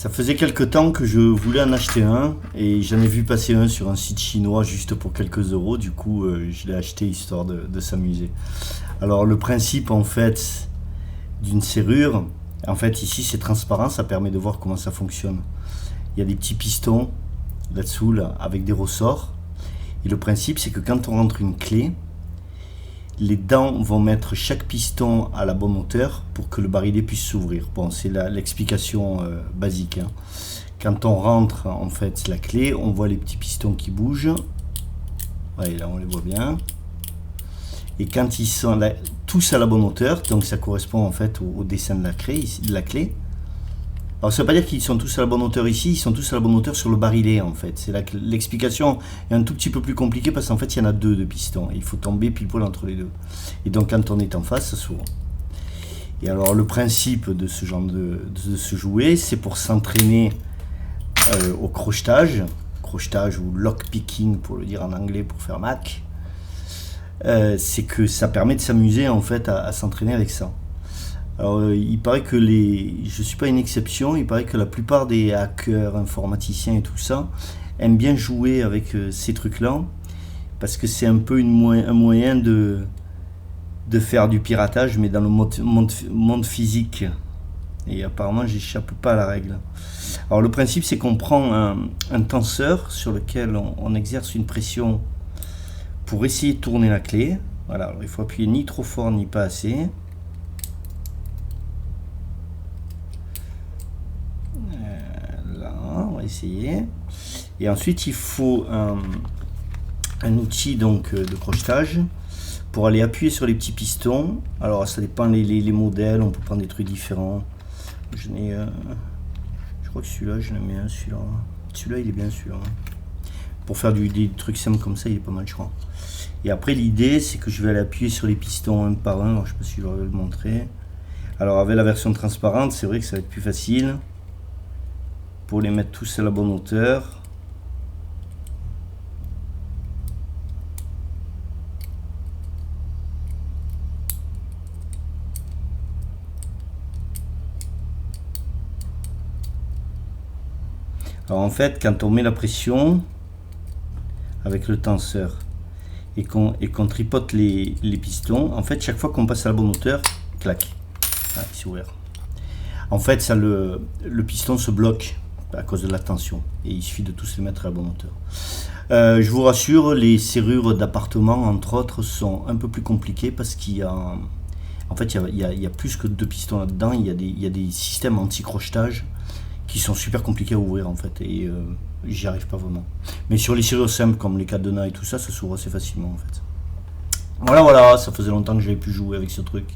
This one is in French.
Ça faisait quelque temps que je voulais en acheter un et j'en ai vu passer un sur un site chinois juste pour quelques euros. Du coup, je l'ai acheté histoire de s'amuser. Alors, le principe en fait d'une serrure, en fait ici c'est transparent, ça permet de voir comment ça fonctionne. Il y a des petits pistons là-dessous là, avec des ressorts. Et le principe c'est que quand on rentre une clé, les dents vont mettre chaque piston à la bonne hauteur pour que le barillet puisse s'ouvrir. Bon, c'est l'explication basique, hein. Quand on rentre en fait la clé, on voit les petits pistons qui bougent. Ouais, là on les voit bien. Et quand ils sont là, tous à la bonne hauteur, donc ça correspond en fait au dessin de la clé. Alors ça ne veut pas dire qu'ils sont tous à la bonne hauteur ici, ils sont tous à la bonne hauteur sur le barillet en fait. C'est là que l'explication est un tout petit peu plus compliquée parce qu'en fait il y en a deux de pistons. Et il faut tomber pile poil entre les deux. Et donc quand on est en face, ça s'ouvre. Et alors le principe de ce genre de ce jouet, c'est pour s'entraîner au crochetage ou lockpicking pour le dire en anglais pour faire Mac. C'est que ça permet de s'amuser en fait à s'entraîner avec ça. Alors il paraît que je suis pas une exception, il paraît que la plupart des hackers, informaticiens et tout ça aiment bien jouer avec ces trucs-là parce que c'est un peu un moyen de faire du piratage mais dans le monde physique. Et apparemment j'échappe pas à la règle. Alors le principe c'est qu'on prend un tenseur sur lequel on exerce une pression pour essayer de tourner la clé. Voilà, alors il faut appuyer ni trop fort ni pas assez. Là, on va essayer. Et ensuite il faut un outil donc de crochetage pour aller appuyer sur les petits pistons. Alors ça dépend les modèles, on peut prendre des trucs différents. Je crois que celui-là, je le mets un, celui-là il est bien celui-là. Pour faire des trucs simples comme ça, il est pas mal je crois. Et après l'idée c'est que je vais aller appuyer sur les pistons un par un. Alors, je sais pas si je vais le montrer. Alors avec la version transparente, c'est vrai que ça va être plus facile pour les mettre tous à la bonne hauteur. Alors en fait, quand on met la pression avec le tenseur et qu'on tripote les pistons, en fait, chaque fois qu'on passe à la bonne hauteur, clac, ah, il s'est ouvert. En fait, le piston se bloque à cause de la tension et il suffit de tous les mettre à la bonne hauteur. Je vous rassure, les serrures d'appartement, entre autres, sont un peu plus compliquées parce qu'il y a, en fait, il y a plus que deux pistons là-dedans. Il y a des systèmes anti-crochetage qui sont super compliqués à ouvrir en fait et j'y arrive pas vraiment. Mais sur les serrures simples comme les cadenas et tout ça, ça s'ouvre assez facilement en fait. Voilà, ça faisait longtemps que j'avais pu jouer avec ce truc.